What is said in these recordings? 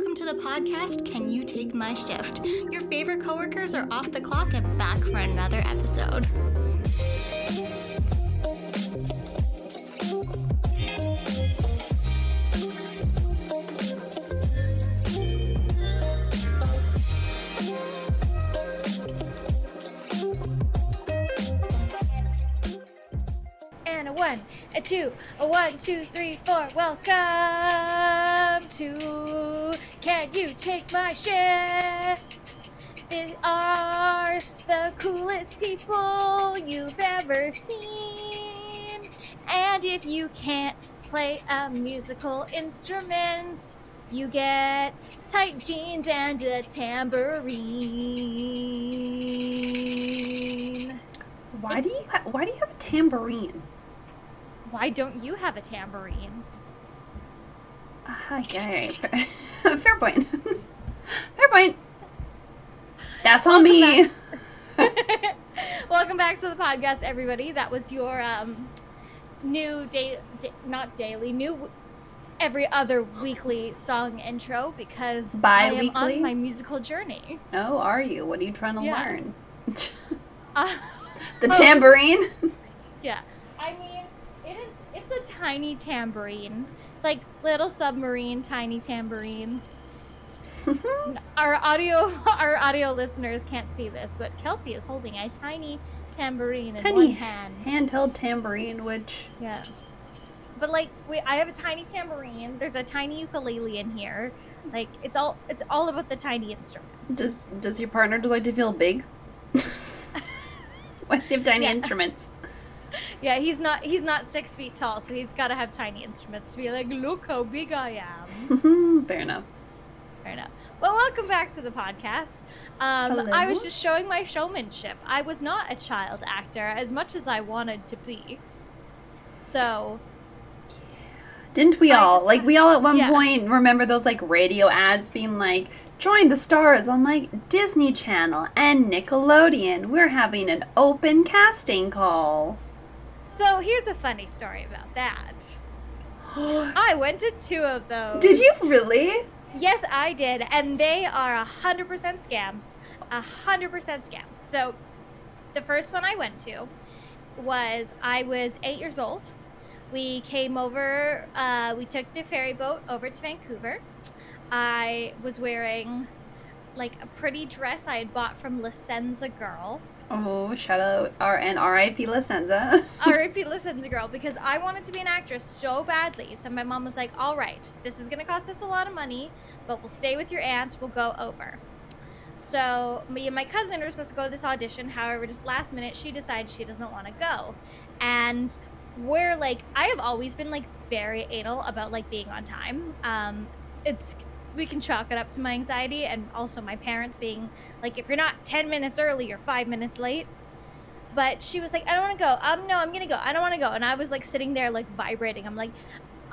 welcome to the podcast, Can You Take My Shift? Your favorite coworkers are off the clock and back for another episode. And a one, a two, a 1, 2, 3, 4. Welcome to Can You Take My Shift? They are the coolest people you've ever seen. And if you can't play a musical instrument, you get tight jeans and a tambourine. Why do you have a tambourine? Why don't you have a tambourine? Okay, fair point. Fair point. That's on me. Welcome back to the podcast, everybody. That was your new new every other weekly song intro because Bi-weekly? I am on my musical journey. Oh, are you? What are you trying to learn? The Oh. tambourine? Yeah. I mean, it's a tiny tambourine. It's like little submarine, tiny tambourine. Our audio listeners can't see this, but Kelsey is holding a tiny tambourine in one hand. Handheld tambourine, which... Yeah. But like I have a tiny tambourine. There's a tiny ukulele in here. Like it's all about the tiny instruments. Does your partner just like to feel big? Why does he have tiny instruments? Yeah, he's not 6 feet tall, so he's got to have tiny instruments to be like, look how big I am. Fair enough. Fair enough. Well, welcome back to the podcast. I was just showing my showmanship. I was not a child actor as much as I wanted to be. So... Didn't we all? Like, we all at one point remember those, like, radio ads being like, join the stars on, like, Disney Channel and Nickelodeon. We're having an open casting call. So, here's a funny story about that. I went to 2 of those. Did you really? Yes, I did. And they are 100% scams. 100% scams. So, the first one I went to I was 8 years old. We came over, we took the ferry boat over to Vancouver. I was wearing, like, a pretty dress I had bought from La Senza Girl. Oh, shout out and R.I.P. La Senza. R.I.P. La Senza Girl, because I wanted to be an actress so badly. So my mom was like, all right, this is going to cost us a lot of money, but we'll stay with your aunt, we'll go over. So me and my cousin were supposed to go to this audition. However, just last minute, she decided she doesn't want to go. And... where, like, I have always been, like, very anal about, like, being on time. We can chalk it up to my anxiety and also my parents being, like, if you're not 10 minutes early, you're 5 minutes late. But she was like, I don't want to go. No, I'm going to go. I don't want to go. And I was, like, sitting there, like, vibrating. I'm like,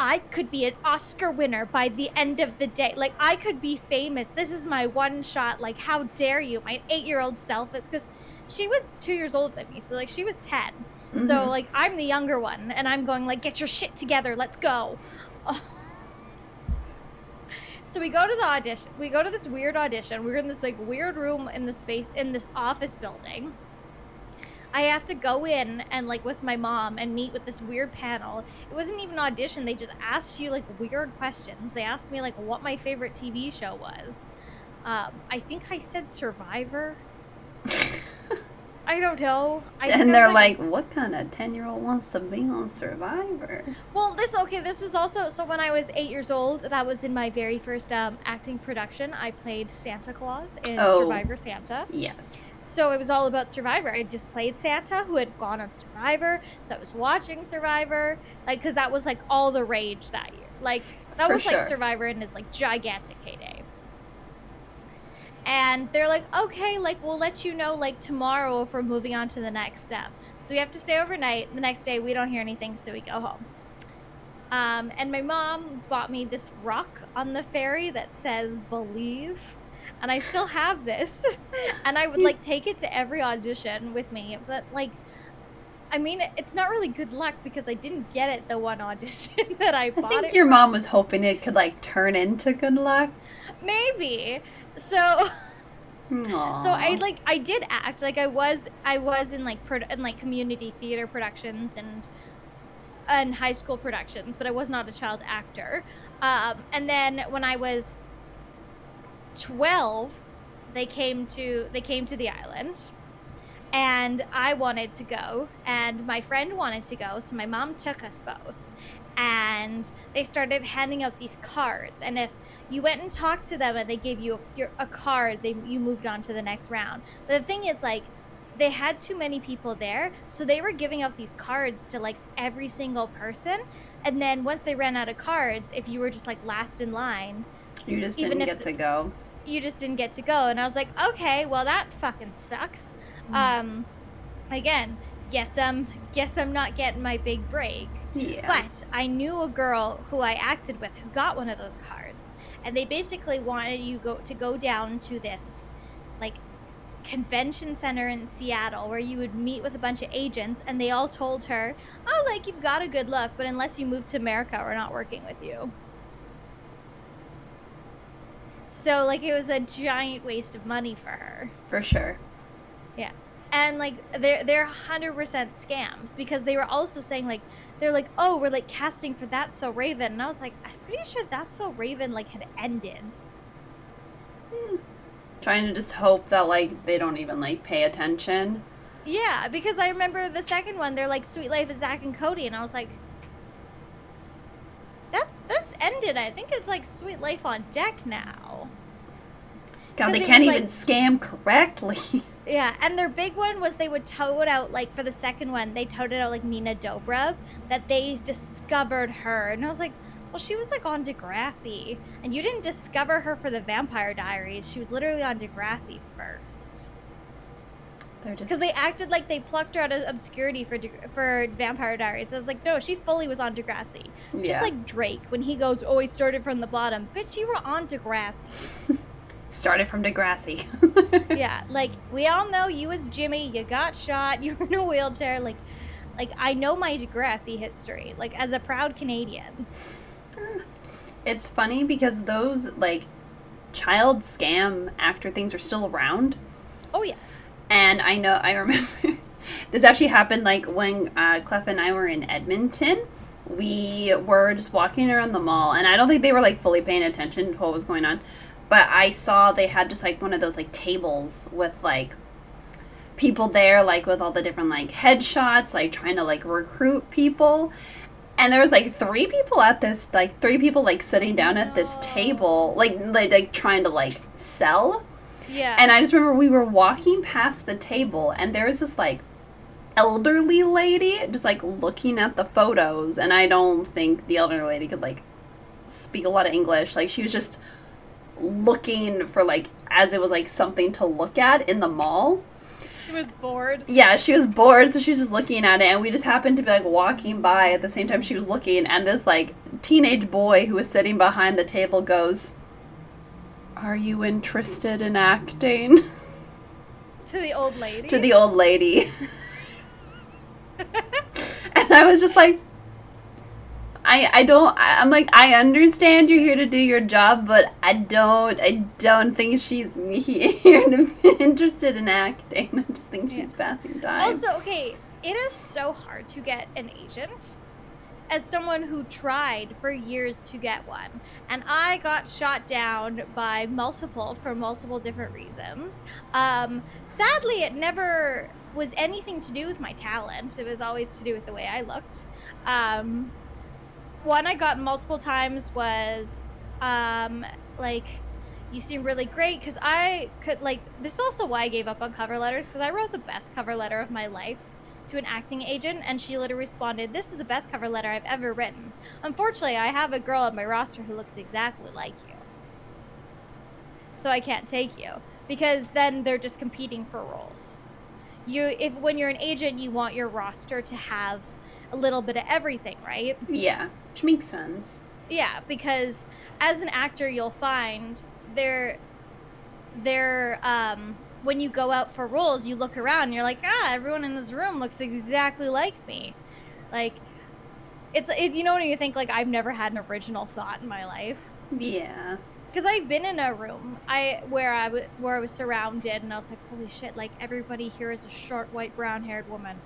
I could be an Oscar winner by the end of the day. Like, I could be famous. This is my one shot. Like, how dare you? My 8-year-old self. It's because she was 2 years older than me. So, like, she was 10. Mm-hmm. So, like, I'm the younger one, and I'm going, like, get your shit together, let's go. Oh. So we go to the audition. We go to this weird audition. We're in this, like, weird room in this office building. I have to go in and, like, with my mom and meet with this weird panel. It wasn't even an audition. They just asked you, like, weird questions. They asked me, like, what my favorite TV show was. I think I said Survivor. I don't know. And they're like, what kind of 10-year-old wants to be on Survivor? Well, this was also, so when I was 8 years old, that was in my very first acting production. I played Santa Claus in Survivor Santa. Yes. So it was all about Survivor. I just played Santa who had gone on Survivor. So I was watching Survivor, like, because that was, like, all the rage that year. Like, that was, like, Survivor in its, like, gigantic heyday. And they're like, okay, like, we'll let you know, like, tomorrow if we're moving on to the next step. So we have to stay overnight. The next day, we don't hear anything, so we go home. And my mom bought me this rock on the ferry that says, believe. And I still have this. And I would, like, take it to every audition with me. But, like, I mean, it's not really good luck because I didn't get it the one audition that I bought. I think your mom was hoping it could, like, turn into good luck. Maybe. So Aww. I did act. Like, I was in, like, in, like, community theater productions and high school productions, but I was not a child actor. And then when I was 12, they came to the island, and I wanted to go, and my friend wanted to go, so my mom took us both. And they started handing out these cards, and if you went and talked to them and they gave you a card, you moved on to the next round. But the thing is, like, they had too many people there, so they were giving out these cards to, like, every single person, and then once they ran out of cards, if you were just, like, last in line, You just didn't get to go. You just didn't get to go. And I was like, okay, well, that fucking sucks. Again, guess I'm not getting my big break. Yeah. But I knew a girl who I acted with who got one of those cards, and they basically wanted you to go down to this, like, convention center in Seattle where you would meet with a bunch of agents, and they all told her, oh, like, you've got a good look, but unless you move to America, we're not working with you. So, like, it was a giant waste of money for her. For sure. Yeah. And, like, they're 100% scams, because they were also saying, like, they're like, oh, we're, like, casting for That's So Raven. And I was like, I'm pretty sure That's So Raven, like, had ended. Trying to just hope that, like, they don't even, like, pay attention. Yeah, because I remember the second one, they're like, Sweet Life of Zach and Cody. And I was like, that's ended. I think it's, like, Sweet Life on Deck now. God, they can't even scam correctly. Yeah, and their big one was they would tote out, like, for the second one, they toted out, like, Nina Dobrev, that they discovered her. And I was like, well, she was, like, on Degrassi. And you didn't discover her for the Vampire Diaries. She was literally on Degrassi first. Because they acted like they plucked her out of obscurity for Vampire Diaries. I was like, no, she fully was on Degrassi. Yeah. Just like Drake, when he goes, oh, he started from the bottom. Bitch, you were on Degrassi. Started from Degrassi. Yeah, like, we all know you as Jimmy, you got shot, you were in a wheelchair. Like I know my Degrassi history, like, as a proud Canadian. It's funny because those, like, child scam actor things are still around. Oh, yes. And I remember this actually happened, like, when Clef and I were in Edmonton. We were just walking around the mall, and I don't think they were, like, fully paying attention to what was going on. But I saw they had just, like, one of those, like, tables with, like, people there, like, with all the different, like, headshots, like, trying to, like, recruit people. And there was, like, three people, like, sitting down at this table, like, trying to, like, sell. Yeah. And I just remember we were walking past the table, and there was this, like, elderly lady just, like, looking at the photos. And I don't think the elderly lady could, like, speak a lot of English. Like, she was just looking for, like, as it was, like, something to look at in the mall. She was bored. Yeah, she was bored, so she was just looking at it, and we just happened to be, like, walking by at the same time she was looking, and this, like, teenage boy who was sitting behind the table goes, "Are you interested in acting?" To the old lady? To the old lady. And I was just like, I'm like, I understand you're here to do your job, but I don't think she's here to be interested in acting. I just think she's passing time. Also, okay, it is so hard to get an agent as someone who tried for years to get one. And I got shot down by for multiple different reasons. Sadly, it never was anything to do with my talent. It was always to do with the way I looked. One I got multiple times was, like, you seem really great, because I could, like, this is also why I gave up on cover letters, because I wrote the best cover letter of my life to an acting agent, and she literally responded, this is the best cover letter I've ever written. Unfortunately, I have a girl on my roster who looks exactly like you. So I can't take you, because then they're just competing for roles. When you're an agent, you want your roster to have a little bit of everything, right? Yeah, which makes sense. Yeah, because as an actor, you'll find when you go out for roles, you look around and you're like, everyone in this room looks exactly like me. Like, it's you know, when you think, like, I've never had an original thought in my life. Yeah. Because I've been in a room where I was surrounded, and I was like, holy shit, like, everybody here is a short, white, brown-haired woman.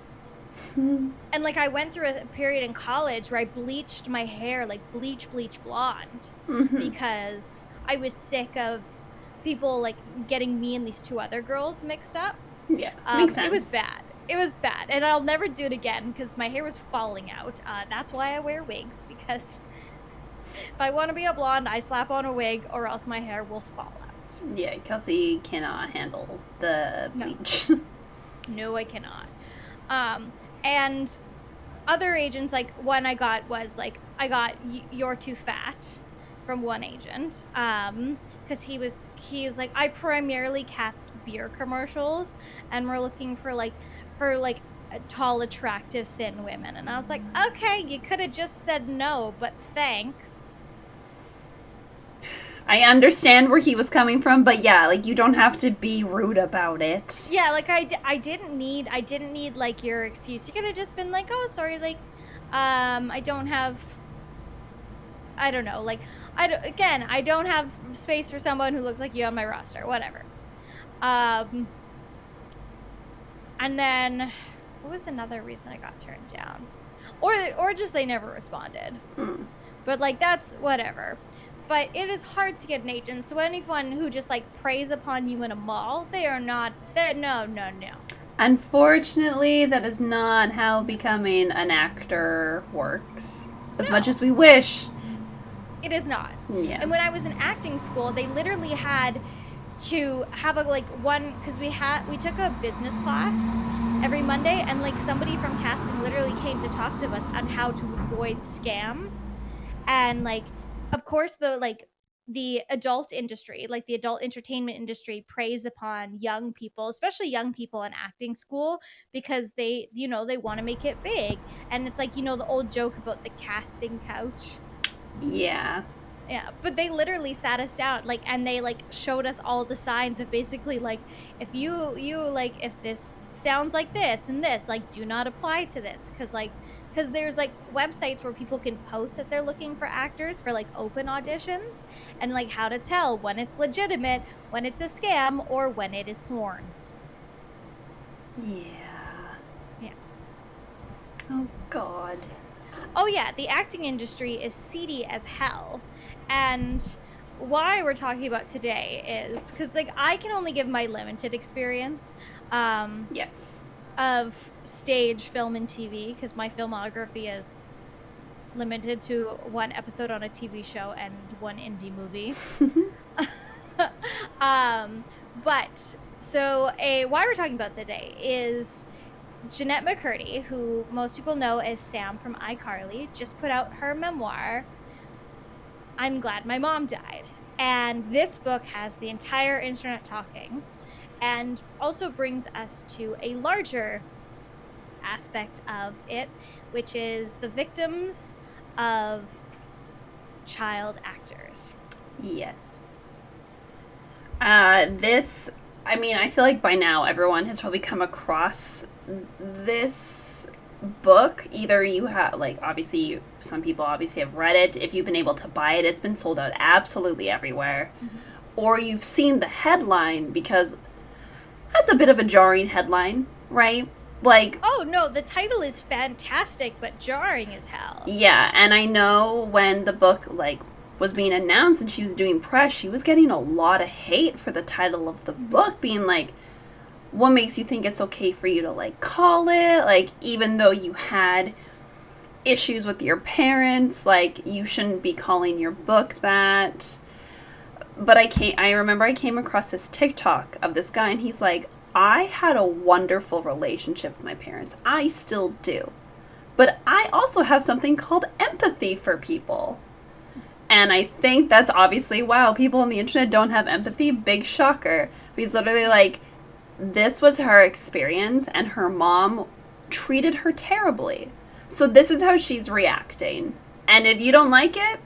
And, like, I went through a period in college where I bleached my hair, like, bleach blonde, because I was sick of people, like, getting me and these two other girls mixed up. Yeah, makes sense. It was bad. It was bad, and I'll never do it again because my hair was falling out. That's why I wear wigs, because if I want to be a blonde, I slap on a wig, or else my hair will fall out. Yeah, Kelsey cannot handle the bleach. No, I cannot. And other agents, like, one I got was, like, I got You're Too Fat from one agent, because he's like, I primarily cast beer commercials, and we're looking for tall, attractive, thin women. And I was like, okay, you could have just said no, but thanks. I understand where he was coming from, but yeah, like, you don't have to be rude about it. Yeah, like, I didn't need like your excuse. You could have just been like, oh, sorry, like, I don't have, I don't know, like, I don't have space for someone who looks like you on my roster, whatever. And then, what was another reason I got turned down? Or just they never responded. But, like, that's whatever. But it is hard to get an agent, so anyone who just, like, preys upon you in a mall, no. Unfortunately, that is not how becoming an actor works. As much as we wish. It is not. Yeah. And when I was in acting school, they literally had to have because we took a business class every Monday, and, like, somebody from casting literally came to talk to us on how to avoid scams. And, like, of course, the adult industry, like the adult entertainment industry, preys upon young people, especially young people in acting school, because they want to make it big. And it's like, the old joke about the casting couch. Yeah. Yeah, but they literally sat us down, like, and they, like, showed us all the signs of basically, like, if you like, if this sounds like this and this, like, do not apply to this, because there's, like, websites where people can post that they're looking for actors for, like, open auditions, and, like, how to tell when it's legitimate, when it's a scam, or when it is porn. Yeah. Oh, God. Oh, yeah, the acting industry is seedy as hell. And why we're talking about today is because, like, I can only give my limited experience Yes. of stage, film, and TV, because my filmography is limited to one episode on a TV show and one indie movie. But so why we're talking about today is Jennette McCurdy, who most people know as Sam from iCarly, just put out her memoir, I'm Glad My Mom Died. And this book has the entire internet talking, and also brings us to a larger aspect of it, which is the victims of child actors. Yes. I feel like by now everyone has probably come across this book. Either you have, like, obviously some people obviously have read it. If you've been able to buy it, it's been sold out absolutely everywhere. Or you've seen the headline, because that's a bit of a jarring headline, right? Like, oh no, the title is fantastic, but jarring as hell. Yeah, and I know when the book, like, was being announced and she was doing press, she was getting a lot of hate for the title of the book, being like, what makes you think it's okay for you to, like, call it? Like, even though you had issues with your parents, like, you shouldn't be calling your book that. But I remember I came across this TikTok of this guy, and he's like, I had a wonderful relationship with my parents. I still do. But I also have something called empathy for people. And I think that's obviously, wow, people on the internet don't have empathy. Big shocker. But he's literally like, this was her experience, and her mom treated her terribly. So this is how she's reacting. And if you don't like it,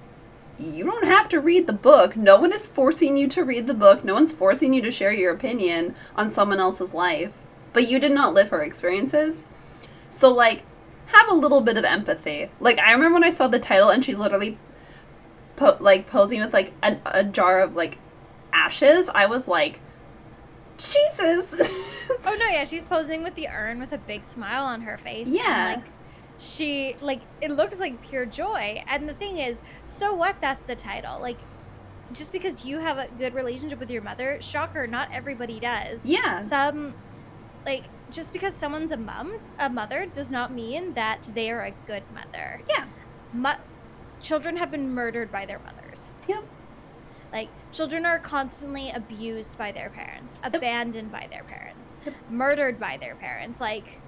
you don't have to read the book. No one is forcing you to read the book. No one's forcing you to share your opinion on someone else's life. But you did not live her experiences. So, like, have a little bit of empathy. Like, I remember when I saw the title and she's literally, posing with, like, a jar of, like, ashes. I was like, Jesus. Oh, no, yeah, she's posing with the urn with a big smile on her face. Yeah. And, like, she, like, it looks like pure joy. And the thing is, so what? That's the title. Like, just because you have a good relationship with your mother, shocker, not everybody does. Yeah. Some, like, just because someone's a mother, does not mean that they are a good mother. Yeah. Children have been murdered by their mothers. Yep. Like, children are constantly abused by their parents, Yep. abandoned by their parents, Yep. murdered by their parents. Like,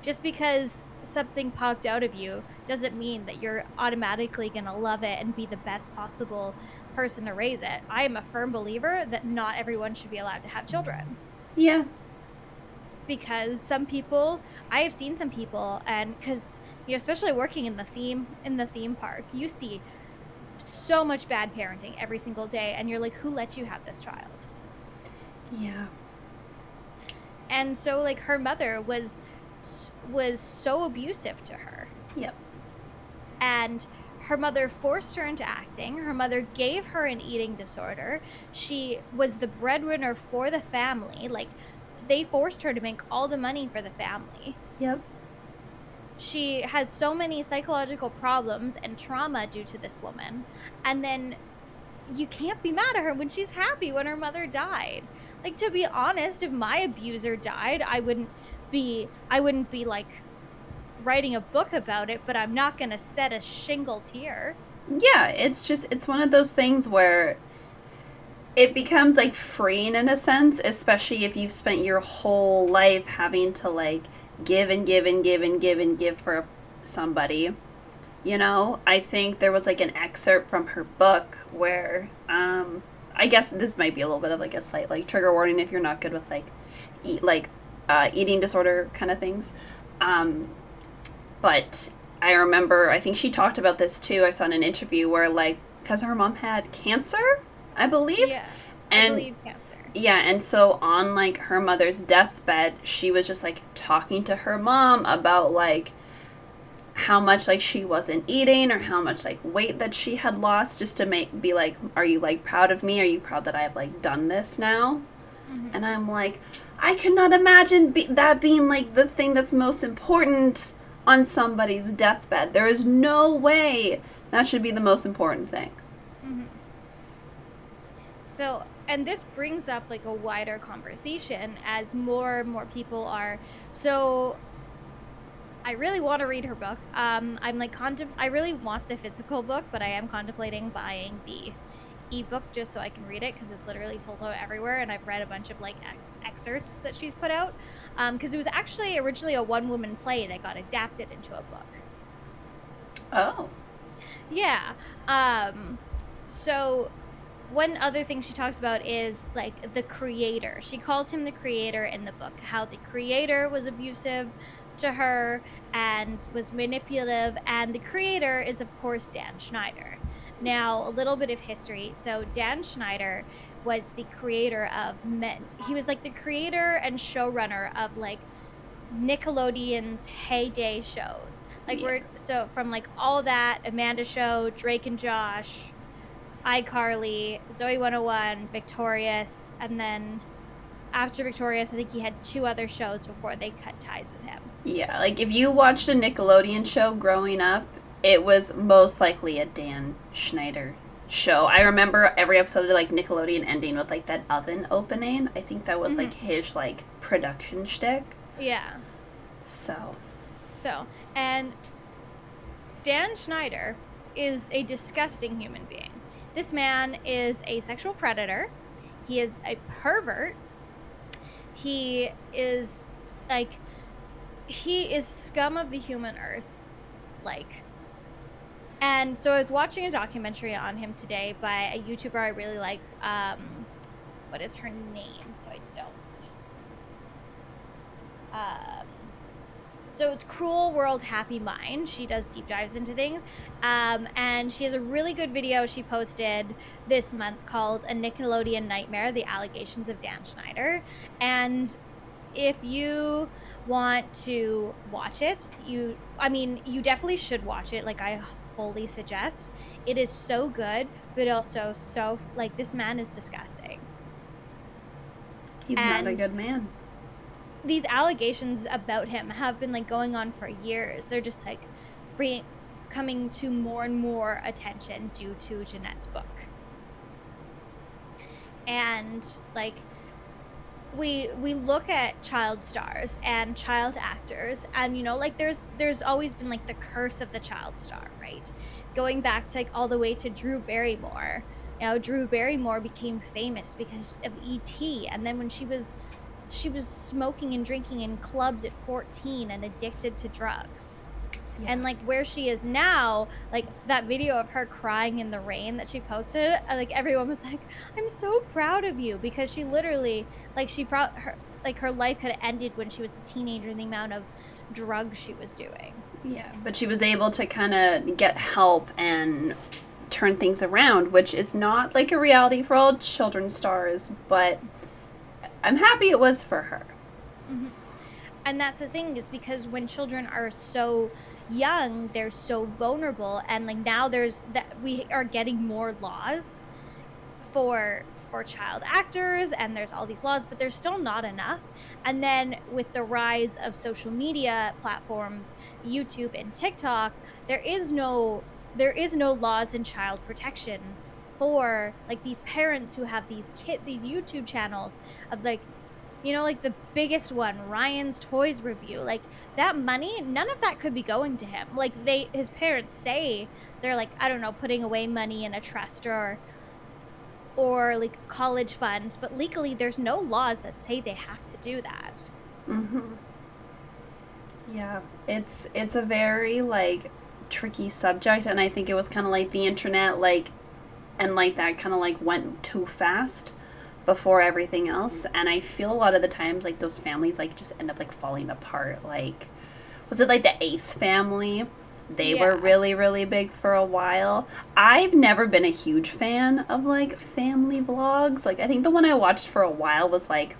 just because something popped out of you doesn't mean that you're automatically going to love it and be the best possible person to raise it. I am a firm believer that not everyone should be allowed to have children. Yeah. Because some people, I have seen some people, and because, you know, especially working in the theme park, you see so much bad parenting every single day, and you're like, who let you have this child? Yeah. And so, like, her mother was so abusive to her. Yep. And her mother forced her into acting. Her mother gave her an eating disorder. She was the breadwinner for the family. Like, they forced her to make all the money for the family. Yep. She has so many psychological problems and trauma due to this woman. And then you can't be mad at her when she's happy when her mother died. Like, to be honest, if my abuser died, I wouldn't be like writing a book about it, but I'm not going to shed a single tear. Yeah, it's one of those things where it becomes, like, freeing in a sense, especially if you've spent your whole life having to, like, give and give and give and give and give for somebody. You know, I think there was, like, an excerpt from her book where, I guess this might be a little bit of, like, a slight, like, trigger warning if you're not good with, like, eating disorder kind of things. But I remember, I think she talked about this too. I saw in an interview where, like, because her mom had cancer, I believe. Yeah, and I believe cancer. Yeah, and so on, like, her mother's deathbed, she was just, like, talking to her mom about, like, how much, like, she wasn't eating or how much, like, weight that she had lost, just to be like, are you, like, proud of me? Are you proud that I've, like, done this now? Mm-hmm. And I'm like, I could not imagine that being, like, the thing that's most important on somebody's deathbed. There is no way that should be the most important thing. Mm-hmm. So, and this brings up, like, a wider conversation as more and more people are. So, I really want to read her book. I'm like, I really want the physical book, but I am contemplating buying the ebook just so I can read it, because it's literally sold out everywhere, and I've read a bunch of, like, excerpts that she's put out, because it was actually originally a one-woman play that got adapted into a book. Oh. Yeah. So one other thing she talks about is, like, the creator. She calls him the creator in the book, how the creator was abusive to her and was manipulative, and the creator is, of course, Dan Schneider. Now, a little bit of history. So Dan Schneider was the creator of he was, like, the creator and showrunner of, like, Nickelodeon's heyday shows. Like, so from, like, all that, Amanda Show, Drake and Josh, iCarly, Zoe 101, Victorious, and then after Victorious, I think he had 2 other shows before they cut ties with him. Yeah, like, if you watched a Nickelodeon show growing up, it was most likely a Dan Schneider show. I remember every episode of, like, Nickelodeon ending with, like, that oven opening. I think that was, like, his, like, production shtick. Yeah. So, and Dan Schneider is a disgusting human being. This man is a sexual predator. He is a pervert. He is, like, he is scum of the human earth. Like, and so I was watching a documentary on him today by a YouTuber I really like. What is her name? So I don't. So it's Cruel World Happy Mind. She does deep dives into things. And she has a really good video she posted this month called A Nickelodeon Nightmare, The Allegations of Dan Schneider. And if you want to watch it, you definitely should watch it. Like, I fully suggest. It is so good, but also so, like, this man is disgusting. He's not a good man. These allegations about him have been, like, going on for years. They're just, like, coming to more and more attention due to Jennette's book. And, like, we look at child stars and child actors, and, you know, like, there's always been, like, the curse of the child star, right? Going back to, like, all the way to Drew Barrymore. You know, Drew Barrymore became famous because of E.T., and then when she was smoking and drinking in clubs at 14 and addicted to drugs. Yeah. And, like, where she is now, like, that video of her crying in the rain that she posted, like, everyone was like, I'm so proud of you, because she literally, like, her life had ended when she was a teenager and the amount of drugs she was doing. Yeah, but she was able to kind of get help and turn things around, which is not, like, a reality for all children's stars, but I'm happy it was for her. Mm-hmm. And that's the thing, is because when children are so young, they're so vulnerable, and, like, now we are getting more laws for child actors, and there's all these laws, but there's still not enough. And then with the rise of social media platforms, YouTube and TikTok, there is no laws in child protection for, like, these parents who have these YouTube channels of, like, you know, like, the biggest one, Ryan's Toys Review, like, that money, none of that could be going to him. Like, his parents say they're, like, I don't know, putting away money in a trust or like college funds, but legally there's no laws that say they have to do that. Mm-hmm. Yeah, it's a very, like, tricky subject, and I think it was kind of like the internet, like, and, like, that kind of, like, went too fast before everything else, and I feel a lot of the times, like, those families, like, just end up, like, falling apart. Like, was it, like, the Ace family? They were really, really big for a while. I've never been a huge fan of, like, family vlogs. Like, I think the one I watched for a while was, like,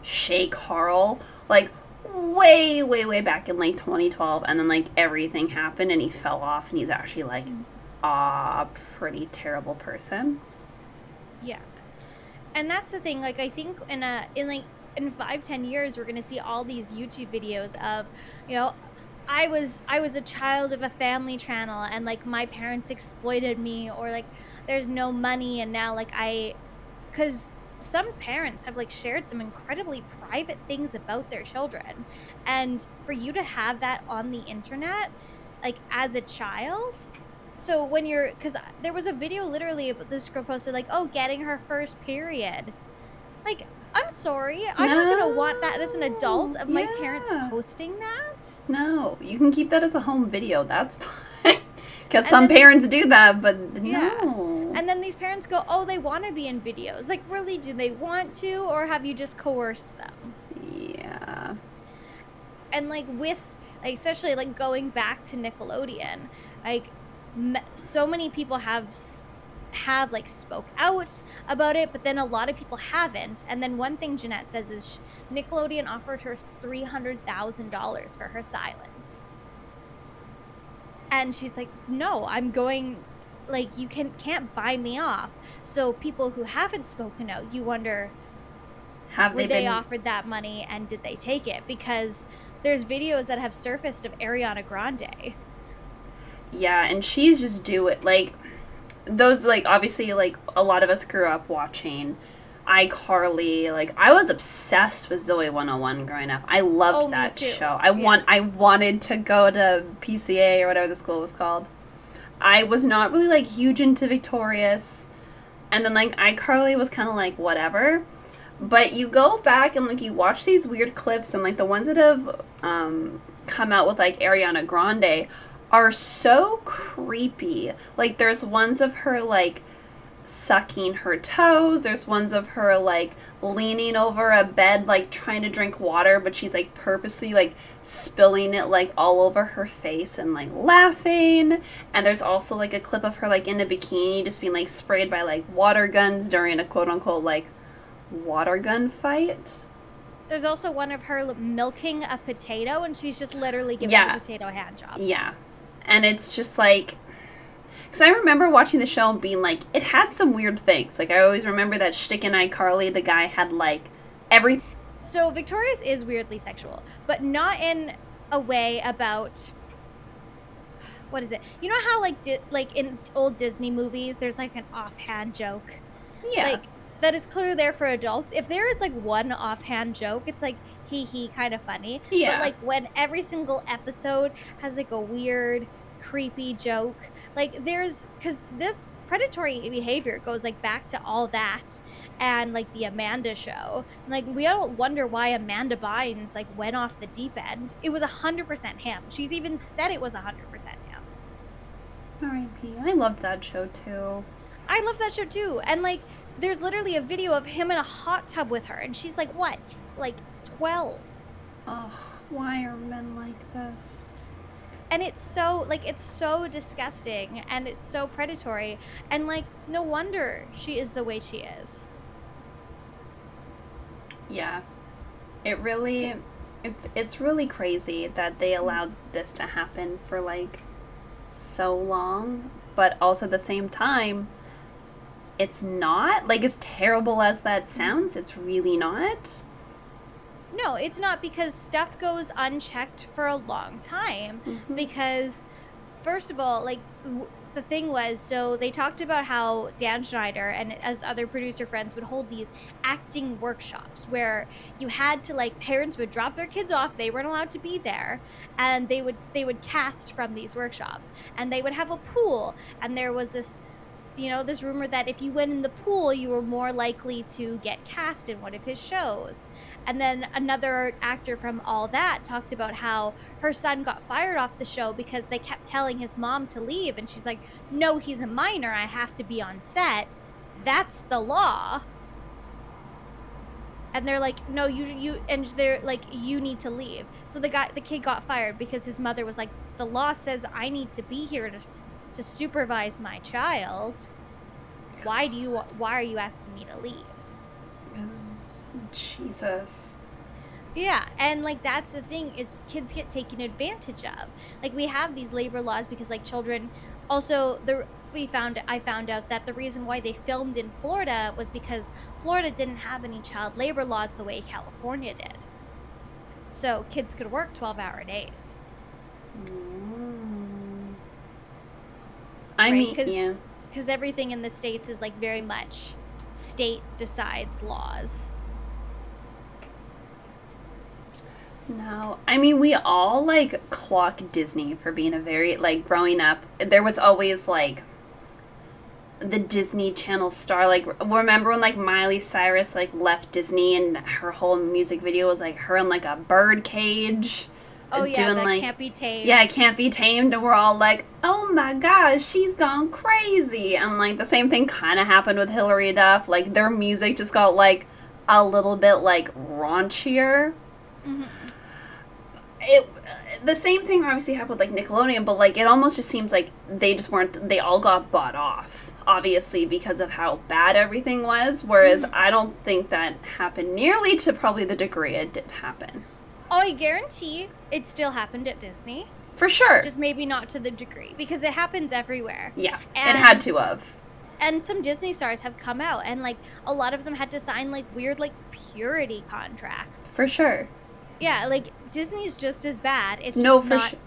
Shay Carl, like, way, way, way back in, like, 2012, and then, like, everything happened, and he fell off, and he's actually, like, a pretty terrible person. Yeah. And that's the thing, like, I think in 5-10 years, we're going to see all these YouTube videos of, you know, I was a child of a family channel, and, like, my parents exploited me, or, like, there's no money, and now, like, because some parents have, like, shared some incredibly private things about their children, and for you to have that on the internet, like, as a child. So because there was a video literally about this girl posted, like, oh, getting her first period. Like, I'm sorry, I'm not going to want that as an adult of my parents posting that. No, you can keep that as a home video, that's fine. Because some parents do that, but no. And then these parents go, oh, they want to be in videos. Like, really, do they want to, or have you just coerced them? Yeah. And, like, like, especially, like, going back to Nickelodeon, like, so many people have like spoke out about it, but then a lot of people haven't. And then one thing Jennette says is Nickelodeon offered her $300,000 for her silence, and she's like, no, I'm going, like, you can't buy me off. So people who haven't spoken out, you wonder, were they offered that money, and did they take it? Because there's videos that have surfaced of Ariana Grande. Yeah, and she's just like, those, like, obviously, like, a lot of us grew up watching iCarly. Like, I was obsessed with Zoe 101 growing up. I loved that show. I wanted to go to PCA or whatever the school was called. I was not really, like, huge into Victorious, and then, like, iCarly was kind of like whatever. But you go back and, like, you watch these weird clips, and, like, the ones that have come out with, like, Ariana Grande are so creepy. Like, there's ones of her, like, sucking her toes. There's ones of her, like, leaning over a bed, like, trying to drink water, but she's, like, purposely, like, spilling it, like, all over her face and, like, laughing. And there's also, like, a clip of her, like, in a bikini just being, like, sprayed by, like, water guns during a quote-unquote, like, water gun fight. There's also one of her milking a potato, and she's just literally giving the potato a hand job. Yeah. And it's just, like... Because I remember watching the show and being like, it had some weird things. Like, I always remember that Shtick and iCarly, the guy had, like, everything. So, Victoria's is weirdly sexual, but not in a way about... What is it? You know how, like in old Disney movies, there's, like, an offhand joke? Yeah. Like, that is clearly there for adults. If there is, like, one offhand joke, it's, like, hee-hee, kind of funny. Yeah. But, like, when every single episode has, like, a weird, creepy joke... Like, because this predatory behavior goes, like, back to All That and, like, the Amanda show. Like, we don't wonder why Amanda Bynes, like, went off the deep end. It was 100% him. She's even said it was 100% him. R.I.P. I loved that show, too. I love that show, too. And, like, there's literally a video of him in a hot tub with her. And she's, like, what? Like, 12. Oh, why are men like this? And it's so disgusting, and it's so predatory, and, like, no wonder she is the way she is. Yeah. It really, it's really crazy that they allowed this to happen for, like, so long, but also at the same time, it's not, like, as terrible as that sounds, it's really not. No, it's not, because stuff goes unchecked for a long time. Mm-hmm. Because, first of all, like, the thing was, so they talked about how Dan Schneider and as other producer friends would hold these acting workshops where you had to, like, parents would drop their kids off, they weren't allowed to be there, and they would cast from these workshops. And they would have a pool, and there was this, you know, this rumor that if you went in the pool, you were more likely to get cast in one of his shows. And then another actor from All That talked about how her son got fired off the show because they kept telling his mom to leave. And she's like, no, he's a minor. I have to be on set. That's the law. And they're like, no, and they're like, you need to leave. So the kid got fired because his mother was like, the law says I need to be here to supervise my child. Why are you asking me to leave? Jesus. Yeah, and, like, that's the thing, is kids get taken advantage of. Like, we have these labor laws because, like, children also I found out that the reason why they filmed in Florida was because Florida didn't have any child labor laws the way California did. So kids could work 12-hour days. I mean, Cause, yeah. Because everything in the States is, like, very much state decides laws. No, I mean, we all, like, clock Disney for being a very, like, growing up, there was always, like, the Disney Channel star, like, remember when, like, Miley Cyrus, like, left Disney and her whole music video was, like, her in, like, a bird cage? Oh, yeah, doing, that like, Can't Be Tamed. Yeah, Can't Be Tamed, and we're all like, oh my gosh, she's gone crazy. And, like, the same thing kind of happened with Hilary Duff. Like, their music just got, like, a little bit, like, raunchier. Mm-hmm. The same thing obviously happened with, like, Nickelodeon, but, like, it almost just seems like they all got bought off, obviously, because of how bad everything was, whereas I don't think that happened nearly to probably the degree it did happen. Oh, I guarantee it still happened at Disney. For sure. Just maybe not to the degree, because it happens everywhere. Yeah, it had to have. And some Disney stars have come out, and, like, a lot of them had to sign, like, weird, like, purity contracts. For sure. Yeah, like, Disney's just as bad. It's no, just for not, sure.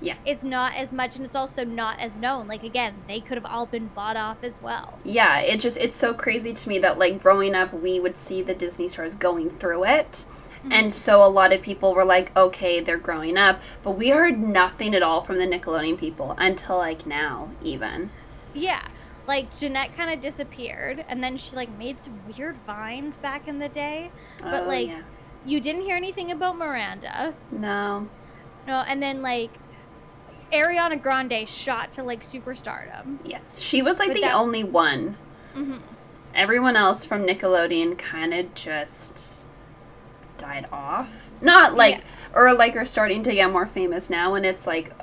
Yeah. It's not as much, and it's also not as known. Like, again, they could have all been bought off as well. Yeah, it's so crazy to me that, like, growing up, we would see the Disney stars going through it. Mm-hmm. And so a lot of people were like, okay, they're growing up. But we heard nothing at all from the Nickelodeon people until, like, now, even. Yeah. Like, Jennette kind of disappeared, and then she, like, made some weird vines back in the day. But, like, yeah. You didn't hear anything about Miranda. No. No, and then, like, Ariana Grande shot to, like, superstardom. Yes. She was, like, the only one Mm-hmm. Everyone else from Nickelodeon kind of just died off. Not like, or like are starting to get more famous now, and it's like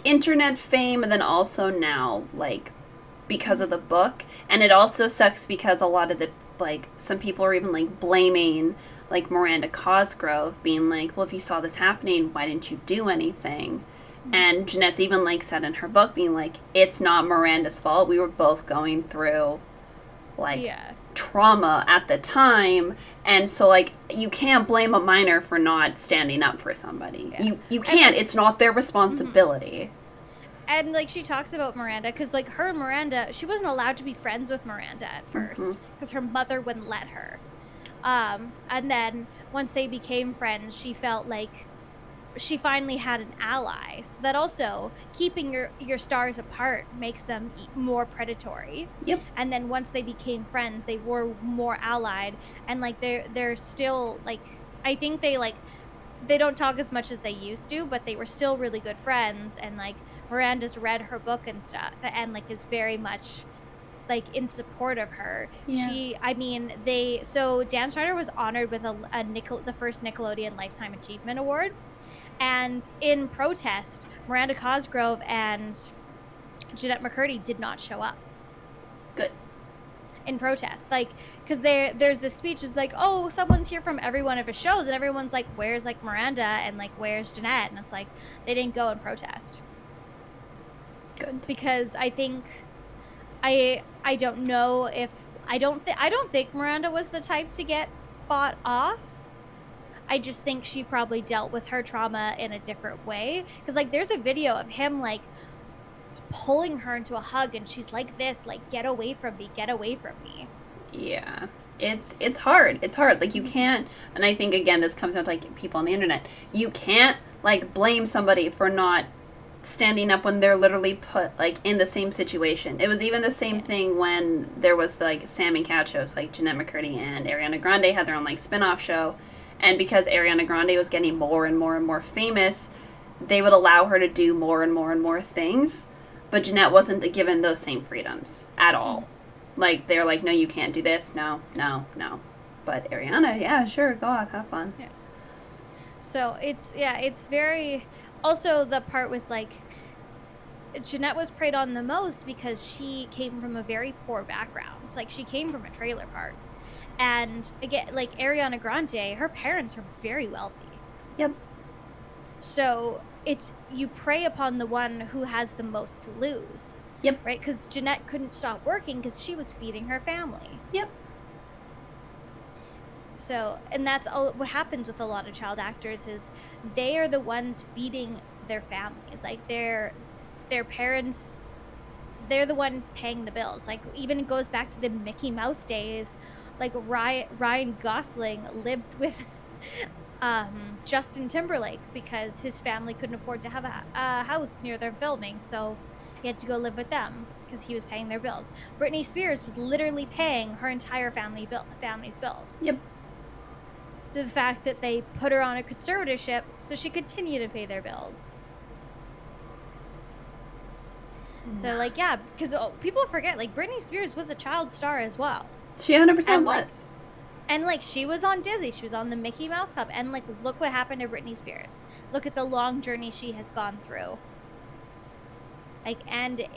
internet fame, and then also now, like, because of the book. And it also sucks because a lot of the, like, some people are even, like, blaming, like, Miranda Cosgrove, being like, well, if you saw this happening, why didn't you do anything? And Jennette's even, like, said in her book, being like, it's not Miranda's fault. We were both going through, like, trauma at the time. And so, like, you can't blame a minor for not standing up for somebody. You can't. It's not their responsibility. And, like, she talks about Miranda, because, like, her and Miranda, she wasn't allowed to be friends with Miranda at first, because her mother wouldn't let her. And then, once they became friends, she felt like she finally had an ally. So that also, keeping your stars apart makes them more predatory. Yep. And then once they became friends, they were more allied. And, like, they're still, like, I think they don't talk as much as they used to, but they were still really good friends. And, like, Miranda's read her book and stuff, and, like, is very much, like, in support of her. So Dan Schneider was honored with the first Nickelodeon Lifetime Achievement Award, and in protest, Miranda Cosgrove and Jennette McCurdy did not show up. Good. In protest, like, because there's this speech is like, oh, someone's here from every one of his shows, and everyone's like, where's, like, Miranda, and, like, where's Jennette? And it's like, they didn't go in protest. Good. Because I think I don't know if I don't think Miranda was the type to get bought off. I just think she probably dealt with her trauma in a different way, because, like, there's a video of him, like, pulling her into a hug, and she's like this, like, get away from me, get away from me. Yeah. It's hard. It's hard. Like, you can't, and I think, again, this comes down to, like, people on the internet. You can't, like, blame somebody for not standing up when they're literally put, like, in the same situation. It was even the same thing when there was, like, Sam and Cat shows, like Jennette McCurdy and Ariana Grande had their own, like, spin-off show, and because Ariana Grande was getting more and more and more famous, they would allow her to do more and more and more things, but Jennette wasn't given those same freedoms at all. Like, they're like, no, you can't do this, no. But Ariana, yeah, sure, go off, have fun. Yeah. So it's very. Also, the part was, like, Jennette was preyed on the most because she came from a very poor background. Like, she came from a trailer park. And, again, like, Ariana Grande, her parents are very wealthy. Yep. So, you prey upon the one who has the most to lose. Yep. Right? Because Jennette couldn't stop working because she was feeding her family. Yep. So, and that's all what happens with a lot of child actors is they are the ones feeding their families. Like, their parents, they're the ones paying the bills. Like, even it goes back to the Mickey Mouse days. Like, Ryan Gosling lived with Justin Timberlake because his family couldn't afford to have a house near their filming, so he had to go live with them because he was paying their bills. Britney Spears was literally paying her entire family's bills. Yep. To the fact that they put her on a conservatorship so she continued to pay their bills. So, like, yeah, because people forget, like, Britney Spears was a child star as well. She 100% And, was. And, like, she was on Disney. She was on the Mickey Mouse Club. And, like, look what happened to Britney Spears. Look at the long journey she has gone through. Like, and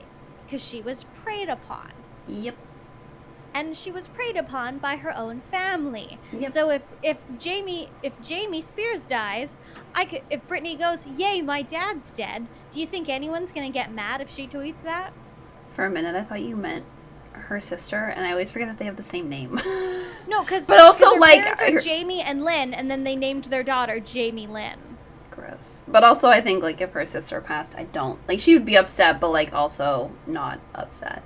because she was preyed upon. Yep. And she was preyed upon by her own family. Yep. So if Jamie Spears dies, if Britney goes, yay, my dad's dead, do you think anyone's gonna get mad if she tweets that? For a minute, I thought you meant her sister, and I always forget that they have the same name. No, because but also, her like, parents are Jamie and Lynn, and then they named their daughter Jamie Lynn. Gross. But also, I think, like, if her sister passed, I don't, like, she would be upset, but, like, also not upset.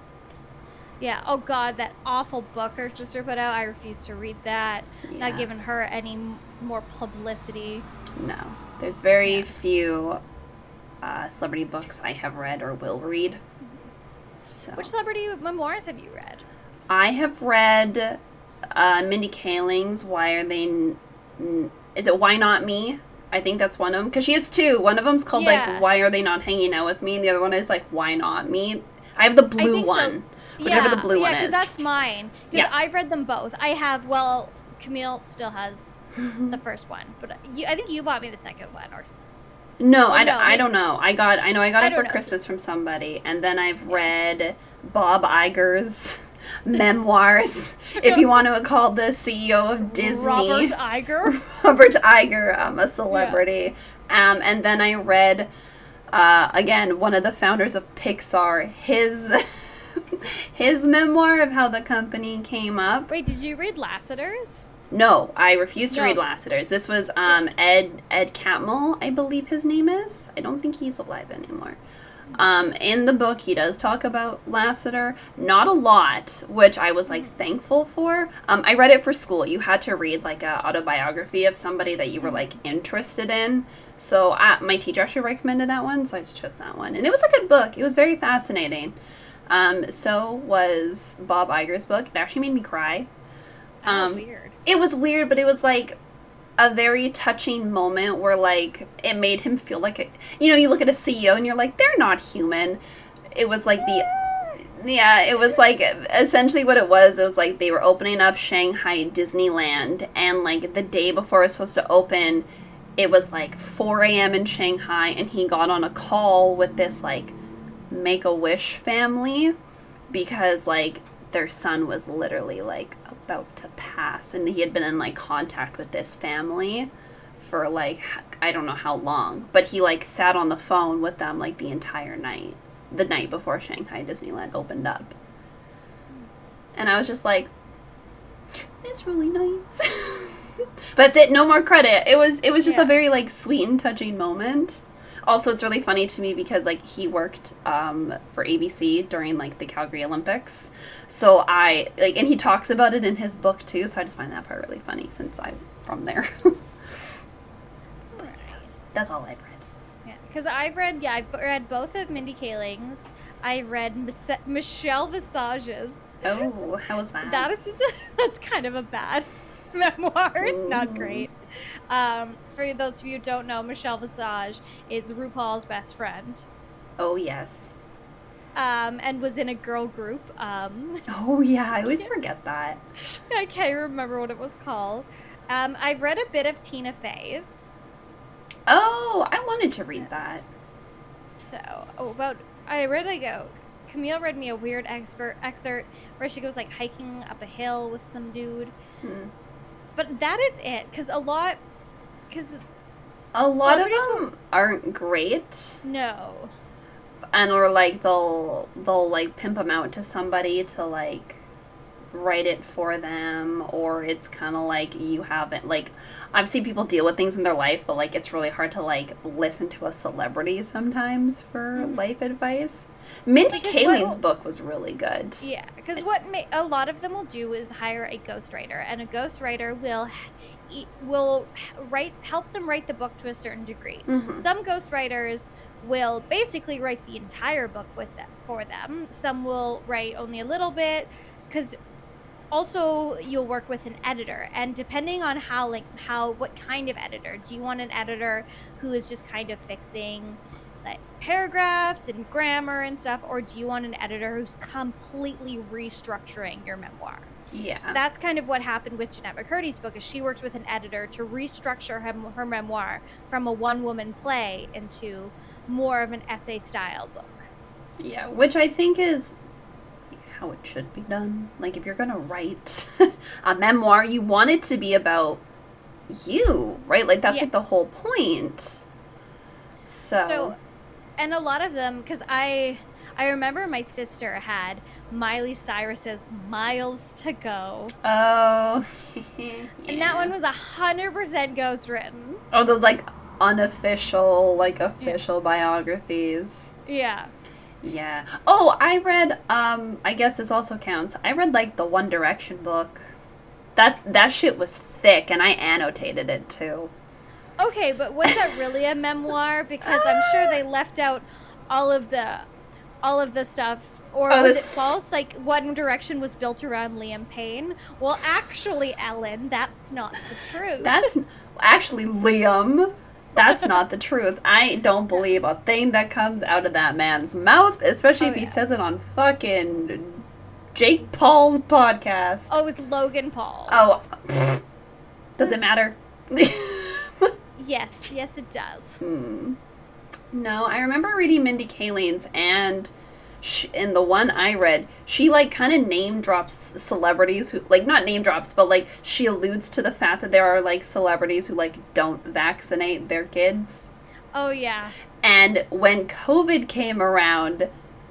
Yeah. Oh God, that awful book her sister put out. I refuse to read that. Yeah. Not giving her any more publicity. No. There's very few celebrity books I have read or will read. So. Which celebrity memoirs have you read? I have read Mindy Kaling's Why Are They... Is it Why Not Me? I think that's one of them. Because she has two. One of them's called, like, Why Are They Not Hanging Out With Me? And the other one is, like, Why Not Me? I have the blue think one. so. Whichever the blue one Yeah, is. because that's mine. Because I've read them both. I have, well, Camille still has the first one. But I think you bought me the second one. No, I don't know. I got it for know. Christmas from somebody. And then I've read Bob Iger's memoirs, if you want to call the CEO of Disney. Robert Iger. Robert Iger, a celebrity. Yeah. And then I read, again, one of the founders of Pixar, his memoir of how the company came up. Wait, did you read Lasseter's? No, I refuse to read Lasseter's. This was Ed Catmull, I believe his name is. I don't think he's alive anymore. In the book, he does talk about Lasseter. Not a lot, which I was, like, thankful for. I read it for school. You had to read, like, a autobiography of somebody that you were, like, interested in. So my teacher actually recommended that one, so I just chose that one. And it was a good book. It was very fascinating. So was Bob Iger's book. It actually made me cry. Weird. It was weird, but it was, like, a very touching moment where, like, it made him feel like, you look at a CEO and you're like, they're not human. It was like it was like, essentially what it was like they were opening up Shanghai Disneyland, and, like, the day before it was supposed to open, it was, like, 4 a.m. in Shanghai, and he got on a call with this, like, Make-A-Wish family, because, like, their son was literally, like, about to pass, and he had been in, like, contact with this family for, like, I don't know how long, but he, like, sat on the phone with them, like, the entire night, the night before Shanghai Disneyland opened up. And I was just like, it's really nice. But that's it, no more credit. It was just a very, like, sweet and touching moment. Also, it's really funny to me because, like, he worked for ABC during, like, the Calgary Olympics. So and he talks about it in his book, too. So I just find that part really funny since I'm from there. That's all I've read. Yeah, because I've read both of Mindy Kaling's. I read Michelle Visage's. Oh, how was that? That's kind of a bad memoir. It's not great. For those of you who don't know, Michelle Visage is RuPaul's best friend. Oh, yes. And was in a girl group. Oh, yeah, I always forget that. I can't remember what it was called. I've read a bit of Tina Fey's. Oh, I wanted to read that. Camille read me a weird excerpt where she goes, like, hiking up a hill with some dude. But that is it, because a lot of them aren't great. No. And or, like, they'll like pimp them out to somebody to, like, write it for them, or it's kind of like you haven't, like, I've seen people deal with things in their life, but, like, it's really hard to, like, listen to a celebrity sometimes for life advice. Mindy Kaling's book was really good. Yeah, because what a lot of them will do is hire a ghostwriter, and a ghostwriter will help them write the book to a certain degree. Some ghostwriters will basically write the entire book for them. Some will write only a little bit, because also you'll work with an editor, and depending on what kind of editor, do you want an editor who is just kind of fixing, like, paragraphs and grammar and stuff, or do you want an editor who's completely restructuring your memoir? Yeah. That's kind of what happened with Jennette McCurdy's book, is she worked with an editor to restructure her memoir from a one-woman play into more of an essay-style book. Yeah, which I think is how it should be done. Like, if you're going to write a memoir, you want it to be about you, right? Like, that's like the whole point. So, and a lot of them, because I remember my sister had Miley Cyrus's Miles to Go. Oh. Yeah. And that one was 100% ghost written. Oh, those, like, unofficial, like, official biographies. Yeah. Yeah. Oh, I read, I guess this also counts. I read, like, the One Direction book. That shit was thick, and I annotated it, too. Okay, but was that really a memoir? Because I'm sure they left out all of the stuff. Or was it false? Like, One Direction was built around Liam Payne? Well, actually, Ellen, that's not the truth. That's actually Liam. That's not the truth. I don't believe a thing that comes out of that man's mouth, especially if he says it on fucking Jake Paul's podcast. Oh, it was Logan Paul. Oh, does it matter? Yes, it does. No, I remember reading Mindy Kaling's, and in the one I read, she, like, kind of name drops celebrities who, like, not name drops, but, like, she alludes to the fact that there are, like, celebrities who, like, don't vaccinate their kids. Oh, yeah. And when COVID came around,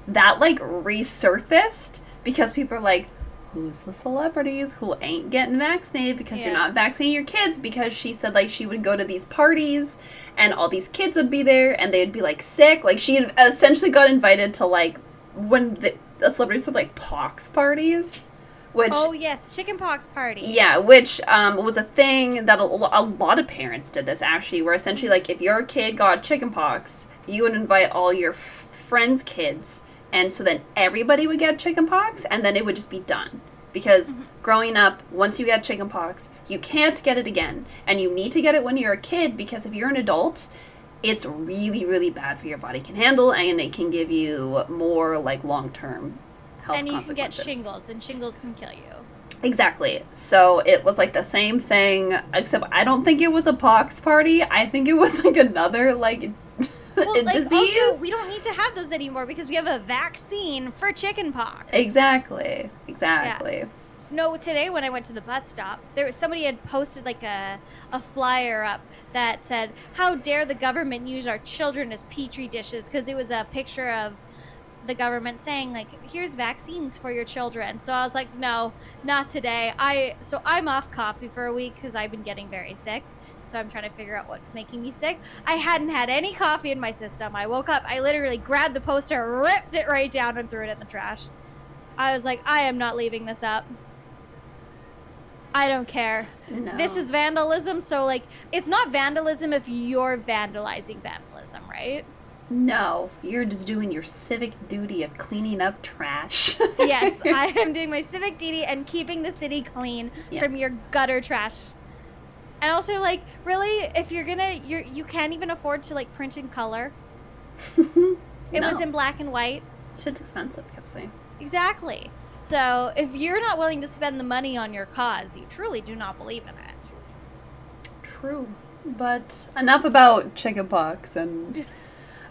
that, like, resurfaced because people are like, who's the celebrities who ain't getting vaccinated because you're not vaccinating your kids? Because she said, like, she would go to these parties and all these kids would be there and they'd be, like, sick. Like, she essentially got invited to, like, when the celebrities with, like, pox parties. Which, oh, yes, chickenpox parties. Yeah, which was a thing that a lot of parents did this, actually, where essentially, like, if your kid got chickenpox, you would invite all your friends' kids, and so then everybody would get chickenpox, and then it would just be done. Because growing up, once you get chickenpox, you can't get it again, and you need to get it when you're a kid, because if you're an adult, it's really, really bad for your body can handle, and it can give you more, like, long-term health consequences. And you can get shingles, and shingles can kill you. Exactly. So it was, like, the same thing, except I don't think it was a pox party. I think it was, like, another, like, disease. Also, we don't need to have those anymore because we have a vaccine for chickenpox. Exactly. Yeah. No, today when I went to the bus stop, somebody had posted like a flyer up that said, "How dare the government use our children as petri dishes?" Because it was a picture of the government saying, like, here's vaccines for your children. So I was like, no, not today. I'm off coffee for a week because I've been getting very sick. So I'm trying to figure out what's making me sick. I hadn't had any coffee in my system. I woke up, I literally grabbed the poster, ripped it right down, and threw it in the trash. I was like, I am not leaving this up. I don't care. No. This is vandalism, so, like, it's not vandalism if you're vandalizing vandalism, right? No, you're just doing your civic duty of cleaning up trash. Yes, I am doing my civic duty and keeping the city clean from your gutter trash. And also, like, really, if you're gonna, you can't even afford to, like, print in color. It was in black and white. Shit's expensive, Kelsey. Exactly. So, if you're not willing to spend the money on your cause, you truly do not believe in it. True. But enough about chickenpox and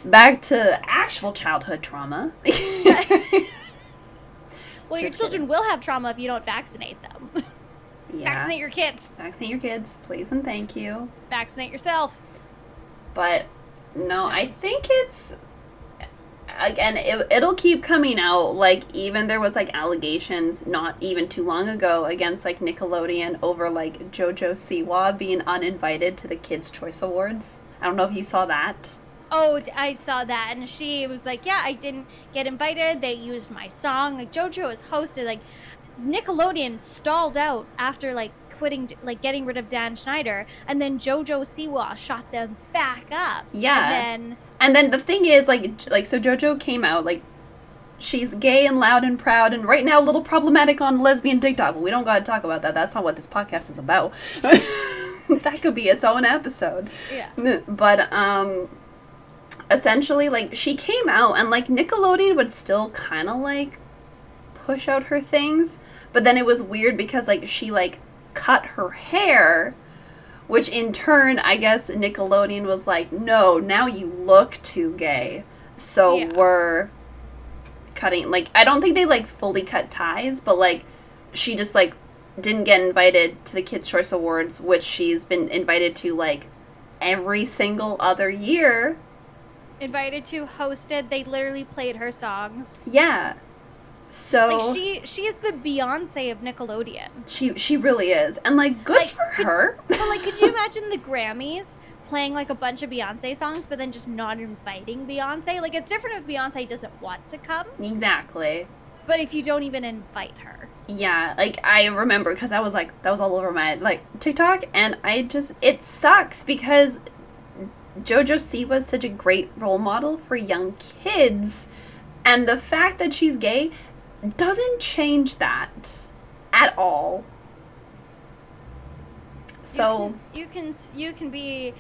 back to actual childhood trauma. Well, your children will have trauma if you don't vaccinate them. Yeah. Vaccinate your kids. Vaccinate your kids, please and thank you. Vaccinate yourself. But, no, I think it's... Again, it'll keep coming out. Like, even there was, like, allegations not even too long ago against, like, Nickelodeon over, like, JoJo Siwa being uninvited to the Kids' Choice Awards. I don't know if you saw that. Oh, I saw that, and she was like, yeah, I didn't get invited. They used my song. Like, JoJo is hosted. Like, Nickelodeon stalled out after, like, quitting, like, getting rid of Dan Schneider, and then JoJo Siwa shot them back up. Yeah. And then the thing is, like, so JoJo came out, like, she's gay and loud and proud, and right now a little problematic on lesbian TikTok, but we don't gotta talk about that. That's not what this podcast is about. That could be its own episode. Yeah. But, essentially, like, she came out, and, like, Nickelodeon would still kind of, like, push out her things, but then it was weird because, like, she, like, cut her hair, which in turn, I guess Nickelodeon was like, no, now you look too gay. So we're cutting, like, I don't think they, like, fully cut ties, but, like, she just, like, didn't get invited to the Kids' Choice Awards, which she's been invited to, like, every single other year. Invited to, hosted, they literally played her songs. Yeah. So, like, she is the Beyonce of Nickelodeon. She really is, and, like, good for her. But, like, could you imagine the Grammys playing, like, a bunch of Beyonce songs, but then just not inviting Beyonce? Like, it's different if Beyonce doesn't want to come. Exactly. But if you don't even invite her. Yeah, like, I remember, because I was, like, that was all over my, like, TikTok, and it sucks, because JoJo Siwa was such a great role model for young kids, and the fact that she's gay doesn't change that at all. So you can be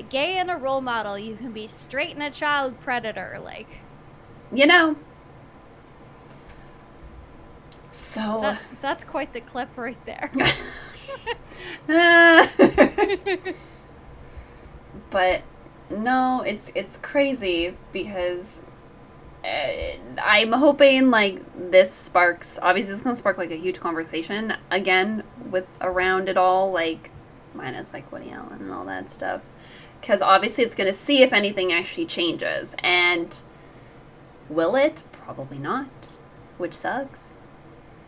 gay and a role model. You can be straight and a child predator. Like, you know. So that's quite the clip right there. But no, it's crazy because I'm hoping like this sparks. Obviously, it's gonna spark like a huge conversation again with around it all, like minus like Woody Allen and all that stuff. Because obviously, it's gonna see if anything actually changes, and will it? Probably not, which sucks.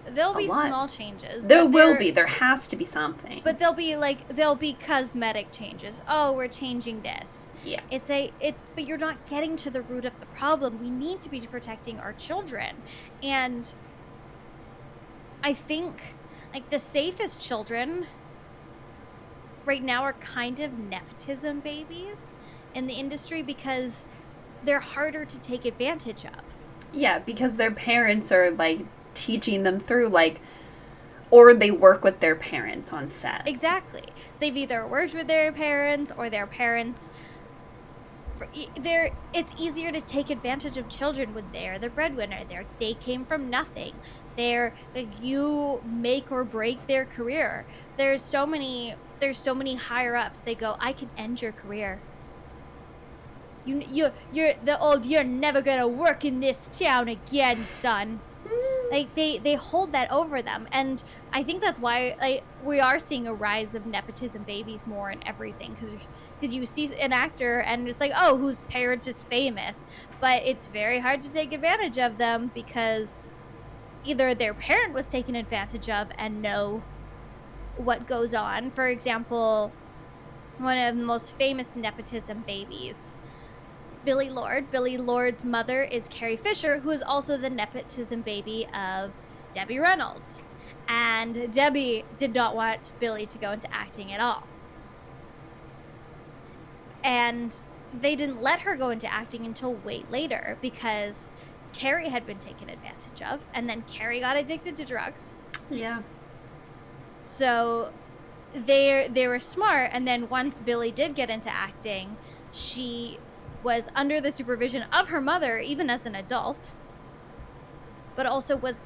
There'll be small changes. There will be. There has to be something. But they'll be cosmetic changes. Oh, we're changing this. Yeah. But you're not getting to the root of the problem. We need to be protecting our children. And I think like the safest children right now are kind of nepotism babies in the industry because they're harder to take advantage of. Yeah, because their parents are like teaching them through, like, or they work with their parents on set. Exactly. They've either worked with their parents or their parents. It's easier to take advantage of children when they're the breadwinner. They came from nothing. They're like, you make or break their career. There's so many higher ups. They go, I can end your career. You're never gonna work in this town again, son. Like they hold that over them, and I think that's why we are seeing a rise of nepotism babies more in everything, because you see an actor and it's like, oh, whose parent is famous, but it's very hard to take advantage of them because either their parent was taken advantage of and know what goes on. For example, one of the most famous nepotism babies, Billy Lord. Billy Lord's mother is Carrie Fisher, who is also the nepotism baby of Debbie Reynolds. And Debbie did not want Billy to go into acting at all. And they didn't let her go into acting until way later because Carrie had been taken advantage of, and then Carrie got addicted to drugs. Yeah. So they were smart, and then once Billy did get into acting, she was under the supervision of her mother, even as an adult, but also was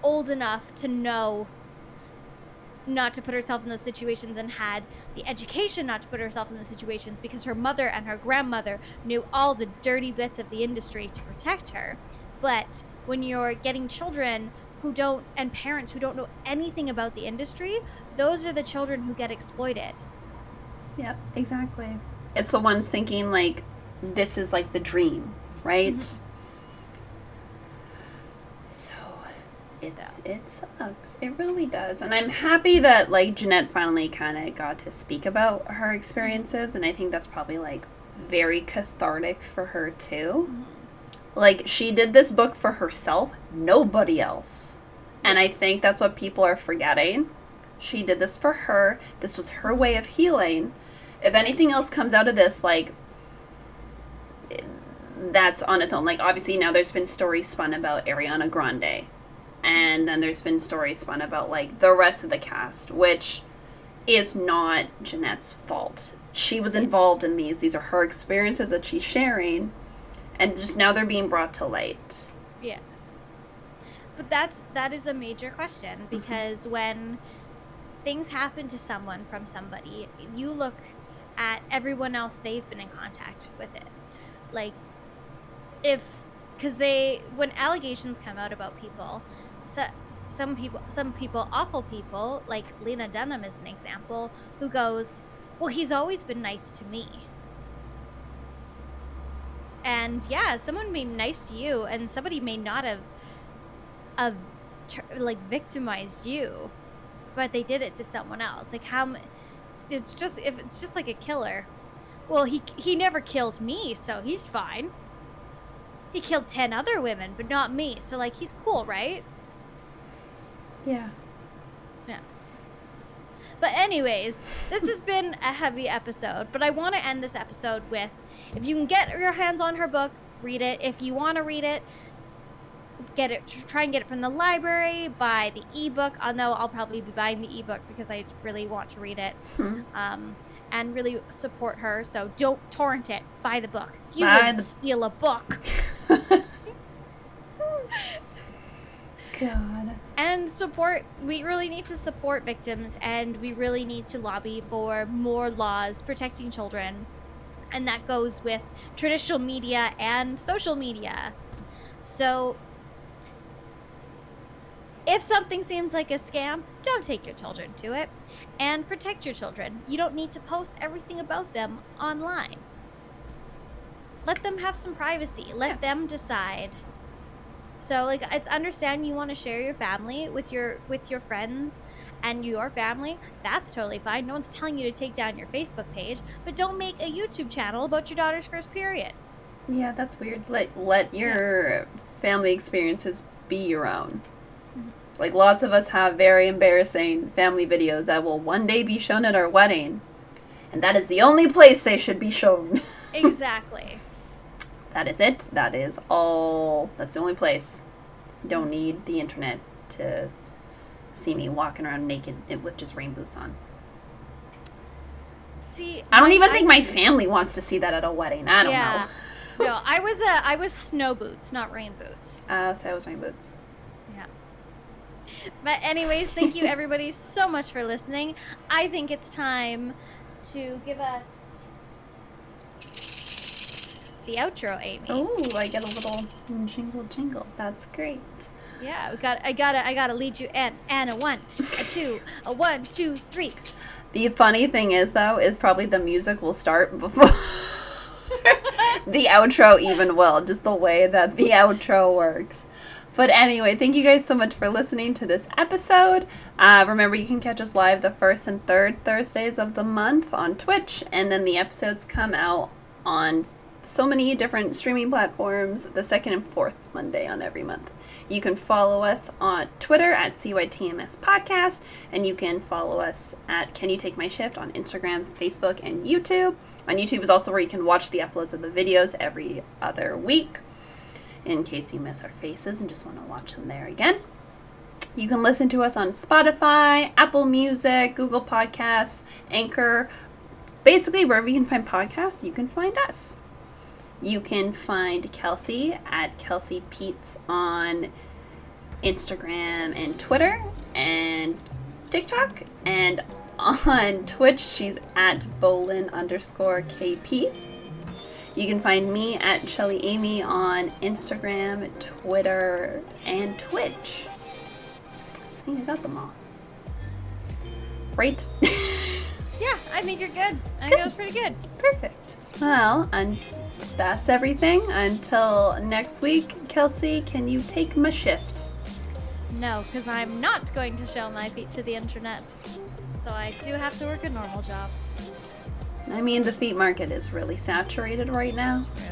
old enough to know not to put herself in those situations and had the education not to put herself in those situations because her mother and her grandmother knew all the dirty bits of the industry to protect her. But when you're getting children and parents who don't know anything about the industry, those are the children who get exploited. Yep, exactly. It's the ones thinking like this is like the dream, right? Mm-hmm. It sucks. It really does. And I'm happy that like Jennette finally kind of got to speak about her experiences, and I think that's probably like very cathartic for her too. Mm-hmm. Like she did this book for herself, nobody else. And I think that's what people are forgetting. She did this for her. This was her way of healing. If anything else comes out of this, like that's on its own. Like obviously now there's been stories spun about Ariana Grande. And then there's been stories spun about, like, the rest of the cast, which is not Jennette's fault. She was involved in these. These are her experiences that she's sharing. And just now they're being brought to light. Yeah. But that is a major question. Because when things happen to someone from somebody, you look at everyone else they've been in contact with it. Like, because when allegations come out about people... Some people, awful people, like Lena Dunham is an example, who goes, well, he's always been nice to me. And yeah, someone may be nice to you, and somebody may not have victimized you, but they did it to someone else. Like it's just like a killer. Well, he never killed me, so he's fine. He killed 10 other women, but not me, so like he's cool, right? Yeah. Yeah. But anyways, this has been a heavy episode, but I want to end this episode with, if you can get your hands on her book, read it. If you want to read it, try and get it from the library, buy the ebook. I'll probably be buying the ebook because I really want to read it. and really support her. So don't torrent it. Buy the book. You Buy wouldn't steal a book. God. And we really need to support victims, and we really need to lobby for more laws protecting children. And that goes with traditional media and social media. So if something seems like a scam, don't take your children to it, and protect your children. You don't need to post everything about them online. Let them have some privacy. Let them decide. So, like, it's understand you want to share your family with your friends and your family. That's totally fine. No one's telling you to take down your Facebook page, but don't make a YouTube channel about your daughter's first period. Yeah, that's weird. Let your family experiences be your own. Like, lots of us have very embarrassing family videos that will one day be shown at our wedding, and that is the only place they should be shown. Exactly. That is it. That is all. That's the only place. You don't need the internet to see me walking around naked with just rain boots on. See, I don't even think my family wants to see that at a wedding. I don't know. No, I was snow boots, not rain boots. So I was rain boots. Yeah. But anyways, thank you everybody so much for listening. I think it's time to give us the outro, Amy. Oh, I get a little jingle. That's great. Yeah, I gotta lead you in. And a 1, a 2, a 1, 2, 3. The funny thing is, though, is probably the music will start before the outro even will. Just the way that the outro works. But anyway, thank you guys so much for listening to this episode. Remember, you can catch us live the 1st and 3rd Thursdays of the month on Twitch, and then the episodes come out on so many different streaming platforms the 2nd and 4th Monday on every month. You can follow us on Twitter at CYTMS Podcast, and you can follow us at Can You Take My Shift on Instagram, Facebook, and YouTube. On YouTube is also where you can watch the uploads of the videos every other week, in case you miss our faces and just want to watch them there again. You can listen to us on Spotify, Apple Music, Google Podcasts, Anchor. Basically, wherever you can find podcasts, you can find us. You can find Kelsey at Kelsey Peets on Instagram and Twitter and TikTok. And on Twitch, she's at Bolin_KP. You can find me at Shelly Amy on Instagram, Twitter, and Twitch. I think I got them all. Right? Yeah, I think you're good. I think that was pretty good. Perfect. Well, and that's everything. Until next week, Kelsey, can you take my shift? No, because I'm not going to show my feet to the internet. So I do have to work a normal job. I mean, the feet market is really saturated right now. True.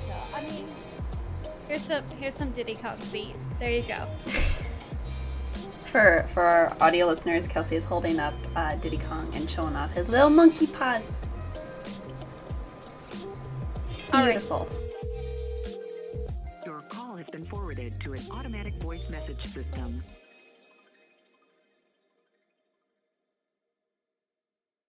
So, I mean, here's some Diddy Kong feet. There you go. For our audio listeners, Kelsey is holding up Diddy Kong and showing off his little monkey paws. Beautiful. Your call has been forwarded to an automatic voice message system.